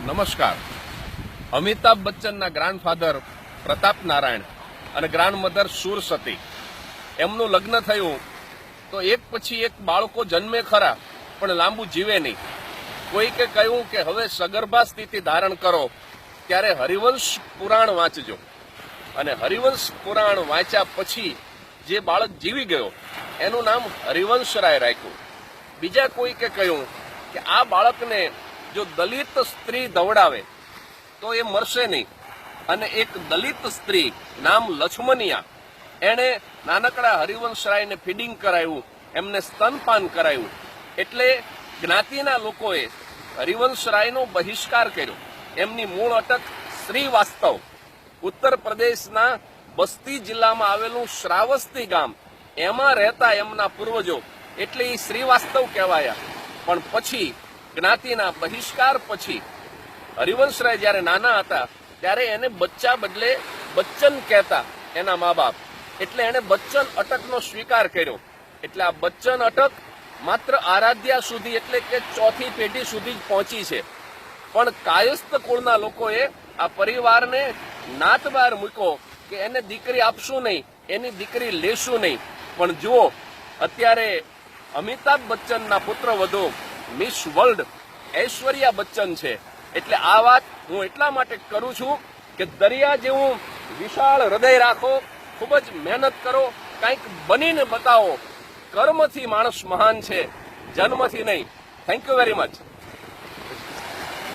નમસ્કાર. અમિતાભ બચ્ચનના ગ્રાન્ડફાધર પ્રતાપ નારાયણ અને ગ્રાન્ડમધર સુરસતી એમનું લગ્ન થયું તો એક પછી એક બાળકો જન્મે ખરા પણ લાંબુ જીવે નહીં. કોઈકે કહ્યું કે હવે સગર્ભા સ્થિતિ ધારણ કરો ત્યારે હરિવંશ પુરાણ વાંચજો, અને હરિવંશ પુરાણ વાંચ્યા પછી જે બાળક જીવી ગયો એનું નામ હરિવંશરાય રાખ્યું. બીજા કોઈકે કહ્યું કે આ બાળકને જો દલિત સ્ત્રી દવડાવે તો એ મરશે નહીં, અને એક દલિત સ્ત્રી નામ લક્ષ્મણિયા એણે નાનકડા હરિવંશરાયને ફીડિંગ કરાવ્યું, એમને સ્તનપાન કરાવ્યું. એટલે જ્ઞાતિના લોકોએ હરિવંશરાયનો બહિષ્કાર કર્યો. એમની મૂળ અટક શ્રીવાસ્તવ, ઉત્તર પ્રદેશના બસ્તી જિલ્લામાં આવેલું શ્રાવસ્તી ગામ, એમાં રહેતા એમના પૂર્વજો એટલે એ શ્રીવાસ્તવ કહેવાયા. પણ પછી જ્ઞાતિના બહિષ્કાર પછી હરિવંશરાય જ્યારે નાના હતા ત્યારે એને બચ્ચા બદલે બચ્ચન કહેતા એના મા બાપ, એટલે એને બચ્ચન અટકનો સ્વીકાર કર્યો. એટલે આ બચ્ચન અટક માત્ર આરાધ્યા સુધી એટલે કે ચોથી પેઢી સુધી જ પહોંચી છે. પણ કાયસ્થ કુળના લોકોએ આ પરિવારને નાતબાર મૂક્યો કે એને દીકરી આપશું નહીં, એની દીકરી લેશું નહીં. પણ જુઓ, અત્યારે અમિતાભ બચ્ચનના પુત્રવધુ મિસ વર્લ્ડ ઐશ્વર્યા બચ્ચન છે. એટલે આ વાત હું એટલા માટે કરું છું કે દરિયા જેવું વિશાળ હૃદય રાખો, ખૂબ જ મહેનત કરો, કંઈક બનીને બતાવો. કર્મથી માણસ મહાન છે, જન્મથી નહીં. Thank you very much.